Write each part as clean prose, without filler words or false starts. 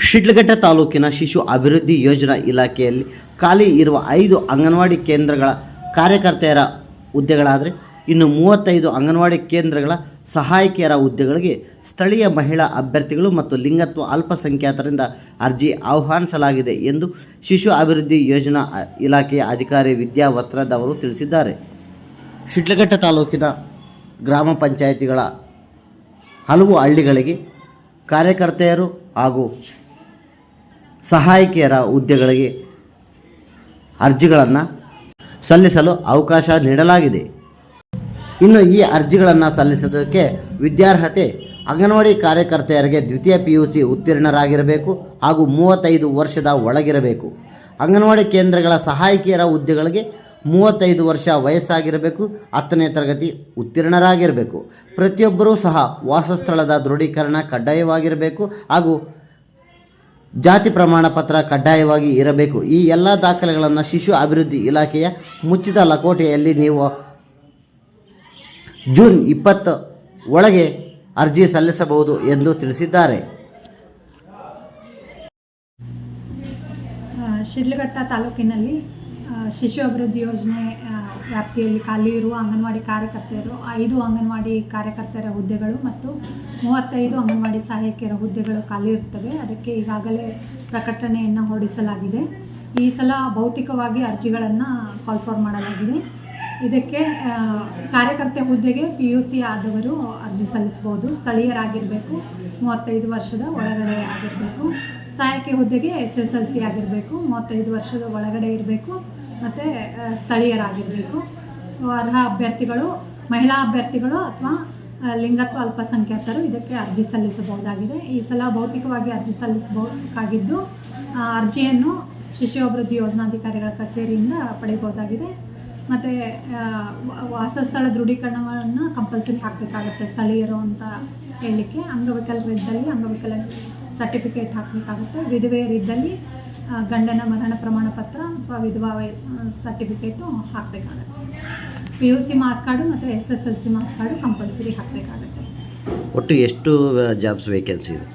ಶಿಡ್ಲಘಟ್ಟ ತಾಲೂಕಿನ ಶಿಶು ಅಭಿವೃದ್ಧಿ ಯೋಜನಾ ಇಲಾಖೆಯಲ್ಲಿ ಖಾಲಿ ಇರುವ 5 ಅಂಗನವಾಡಿ ಕೇಂದ್ರಗಳ ಕಾರ್ಯಕರ್ತೆಯರ ಹುದ್ದೆಗಳಾದರೆ ಇನ್ನು 35 ಅಂಗನವಾಡಿ ಕೇಂದ್ರಗಳ ಸಹಾಯಕಿಯರ ಹುದ್ದೆಗಳಿಗೆ ಸ್ಥಳೀಯ ಮಹಿಳಾ ಅಭ್ಯರ್ಥಿಗಳು ಮತ್ತು ಲಿಂಗತ್ವ ಅಲ್ಪಸಂಖ್ಯಾತರಿಂದ ಅರ್ಜಿ ಆಹ್ವಾನಿಸಲಾಗಿದೆ ಎಂದು ಶಿಶು ಅಭಿವೃದ್ಧಿ ಯೋಜನಾ ಇಲಾಖೆಯ ಅಧಿಕಾರಿ ವಿದ್ಯಾ ವಸ್ತ್ರದ್ ಅವರು ತಿಳಿಸಿದ್ದಾರೆ. ಶಿಡ್ಲಘಟ್ಟ ತಾಲೂಕಿನ ಗ್ರಾಮ ಪಂಚಾಯಿತಿಗಳ ಹಲವು ಹಳ್ಳಿಗಳಿಗೆ ಕಾರ್ಯಕರ್ತೆಯರು ಹಾಗೂ ಸಹಾಯಕಿಯರ ಹುದ್ದೆಗಳಿಗೆ ಅರ್ಜಿಗಳನ್ನು ಸಲ್ಲಿಸಲು ಅವಕಾಶ ನೀಡಲಾಗಿದೆ. ಇನ್ನು ಈ ಅರ್ಜಿಗಳನ್ನು ಸಲ್ಲಿಸೋದಕ್ಕೆ ವಿದ್ಯಾರ್ಹತೆ ಅಂಗನವಾಡಿ ಕಾರ್ಯಕರ್ತೆಯರಿಗೆ ದ್ವಿತೀಯ PUC ಉತ್ತೀರ್ಣರಾಗಿರಬೇಕು ಹಾಗೂ 35 ವರ್ಷದ ಒಳಗಿರಬೇಕು. ಅಂಗನವಾಡಿ ಕೇಂದ್ರಗಳ ಸಹಾಯಕಿಯರ ಹುದ್ದೆಗಳಿಗೆ 35 ವರ್ಷ ವಯಸ್ಸಾಗಿರಬೇಕು. 10ನೇ ತರಗತಿ ಉತ್ತೀರ್ಣರಾಗಿರಬೇಕು. ಪ್ರತಿಯೊಬ್ಬರೂ ಸಹ ವಾಸಸ್ಥಳದ ದೃಢೀಕರಣ ಕಡ್ಡಾಯವಾಗಿರಬೇಕು ಹಾಗೂ ಜಾತಿ ಪ್ರಮಾಣ ಪತ್ರ ಕಡ್ಡಾಯವಾಗಿ ಇರಬೇಕು. ಈ ಎಲ್ಲ ದಾಖಲೆಗಳನ್ನು ಶಿಶು ಅಭಿವೃದ್ಧಿ ಇಲಾಖೆಯ ಮುಚ್ಚಿದ ಲಕೋಟೆಯಲ್ಲಿ ನೀವು ಜೂನ್ 20 ಒಳಗೆ ಅರ್ಜಿ ಸಲ್ಲಿಸಬಹುದು ಎಂದು ತಿಳಿಸಿದ್ದಾರೆ. ಶಿಡ್ಲಘಟ್ಟ ತಾಲೂಕಿನಲ್ಲಿ ಶಿಶು ಅಭಿವೃದ್ಧಿ ಯೋಜನೆ ವ್ಯಾಪ್ತಿಯಲ್ಲಿ ಖಾಲಿ ಇರುವ ಅಂಗನವಾಡಿ ಕಾರ್ಯಕರ್ತೆಯರು 5 ಅಂಗನವಾಡಿ ಕಾರ್ಯಕರ್ತೆಯರ ಹುದ್ದೆಗಳು ಮತ್ತು 35 ಅಂಗನವಾಡಿ ಸಹಾಯಕಿಯರ ಹುದ್ದೆಗಳು ಖಾಲಿ ಇರ್ತವೆ. ಅದಕ್ಕೆ ಈಗಾಗಲೇ ಪ್ರಕಟಣೆಯನ್ನು ಹೊರಡಿಸಲಾಗಿದೆ. ಈ ಸಲ ಭೌತಿಕವಾಗಿ ಅರ್ಜಿಗಳನ್ನು ಕಾಲ್ ಫಾರ್ ಮಾಡಲಾಗಿದೆ. ಇದಕ್ಕೆ ಕಾರ್ಯಕರ್ತೆ ಹುದ್ದೆಗೆ PUC ಆದವರು ಅರ್ಜಿ ಸಲ್ಲಿಸ್ಬೋದು. ಸ್ಥಳೀಯರಾಗಿರಬೇಕು, 35 ವರ್ಷದ ಒಳಗಡೆ ಆಗಿರಬೇಕು. ಸಹಾಯಕಿ ಹುದ್ದೆಗೆ SSLC ಆಗಿರಬೇಕು, 35 ವರ್ಷದ ಒಳಗಡೆ ಇರಬೇಕು ಮತ್ತು ಸ್ಥಳೀಯರಾಗಿರಬೇಕು. ಸೊ ಅರ್ಹ ಅಭ್ಯರ್ಥಿಗಳು, ಮಹಿಳಾ ಅಭ್ಯರ್ಥಿಗಳು ಅಥವಾ ಲಿಂಗತ್ವ ಅಲ್ಪಸಂಖ್ಯಾತರು ಇದಕ್ಕೆ ಅರ್ಜಿ ಸಲ್ಲಿಸಬಹುದಾಗಿದೆ. ಈ ಸಲ ಭೌತಿಕವಾಗಿ ಅರ್ಜಿ ಸಲ್ಲಿಸಬೇಕಾಗಿದ್ದು ಅರ್ಜಿಯನ್ನು ಶಿಶು ಅಭಿವೃದ್ಧಿ ಯೋಜನಾಧಿಕಾರಿಗಳ ಕಚೇರಿಯಿಂದ ಪಡೆಯಬಹುದಾಗಿದೆ. ಮತ್ತು ವಾಸಸ್ಥಳ ದೃಢೀಕರಣವನ್ನು ಕಂಪಲ್ಸರಿ ಹಾಕಬೇಕಾಗುತ್ತೆ ಸ್ಥಳೀಯರು ಅಂತ ಹೇಳಲಿಕ್ಕೆ. ಅಂಗವಿಕಲರಿದ್ದಲ್ಲಿ ಅಂಗವಿಕಲ ಸರ್ಟಿಫಿಕೇಟ್ ಹಾಕಬೇಕಾಗುತ್ತೆ. ವಿಧವೆಯರಿದ್ದಲ್ಲಿ ಗಂಡನ ಮರಣ ಪ್ರಮಾಣ ಪತ್ರ ಅಥವಾ ವಿಧವಾ ಸರ್ಟಿಫಿಕೇಟು ಹಾಕಬೇಕಾಗತ್ತೆ. PUC ಮಾರ್ಕ್ಸ್ ಕಾರ್ಡು ಮತ್ತು SSLC ಮಾರ್ಕ್ಸ್ ಕಾರ್ಡು ಕಂಪಲ್ಸರಿ ಹಾಕಬೇಕಾಗತ್ತೆ. ಒಟ್ಟು ಎಷ್ಟು ಜಾಬ್ಸ್ ವೇಕೆನ್ಸಿ ಇದೆ?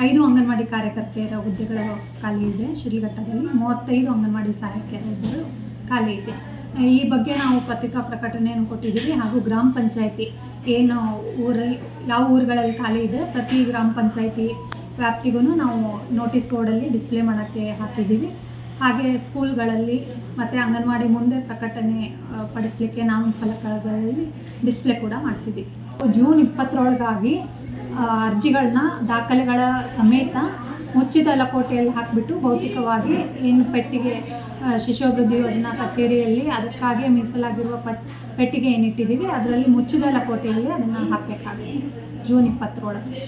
5 ಅಂಗನವಾಡಿ ಕಾರ್ಯಕರ್ತೆಯರ ಹುದ್ದೆಗಳು ಖಾಲಿ ಇದೆ ಶಿಡ್ಲಘಟ್ಟದಲ್ಲಿ. 35 ಅಂಗನವಾಡಿ ಸಹಾಯಕಿಯರ ಹುದ್ದೆಗಳು ಖಾಲಿ ಇದೆ. ಈ ಬಗ್ಗೆ ನಾವು ಪತ್ರಿಕಾ ಪ್ರಕಟಣೆಯನ್ನು ಕೊಟ್ಟಿದ್ದೀವಿ ಹಾಗೂ ಗ್ರಾಮ ಪಂಚಾಯಿತಿ ಏನು ಊರಲ್ಲಿ ಯಾವ ಊರುಗಳಲ್ಲಿ ಖಾಲಿ ಇದೆ ಪ್ರತಿ ಗ್ರಾಮ ಪಂಚಾಯಿತಿ ವ್ಯಾಪ್ತಿಗೂ ನಾವು ನೋಟಿಸ್ ಬೋರ್ಡಲ್ಲಿ ಡಿಸ್ಪ್ಲೇ ಮಾಡೋಕ್ಕೆ ಹಾಕಿದ್ದೀವಿ. ಹಾಗೆ ಸ್ಕೂಲ್ಗಳಲ್ಲಿ ಮತ್ತು ಅಂಗನವಾಡಿ ಮುಂದೆ ಪ್ರಕಟಣೆ ಪಡಿಸಲಿಕ್ಕೆ ನಾಮಫಲಕಗಳಲ್ಲಿ ಡಿಸ್ಪ್ಲೇ ಕೂಡ ಮಾಡಿಸಿದ್ದೀವಿ. ಜೂನ್ 20ರೊಳಗಾಗಿ ಅರ್ಜಿಗಳನ್ನ ದಾಖಲೆಗಳ ಸಮೇತ ಮುಚ್ಚಿದ ಲಕೋಟೆಯಲ್ಲಿ ಹಾಕಿಬಿಟ್ಟು ಭೌತಿಕವಾಗಿ ಏನು ಪೆಟ್ಟಿಗೆ ಶಿಶು ಅಭಿವೃದ್ಧಿ ಯೋಜನಾ ಕಚೇರಿಯಲ್ಲಿ ಅದಕ್ಕಾಗಿ ಮೀಸಲಾಗಿರುವ ಪೆಟ್ಟಿಗೆ ಏನಿಟ್ಟಿದ್ದೀವಿ ಅದರಲ್ಲಿ ಮುಚ್ಚಿದ ಲಕೋಟೆಯಲ್ಲಿ ಅದನ್ನು ಹಾಕಬೇಕಾಗುತ್ತೆ ಜೂನ್ 20ರೊಳಗೆ.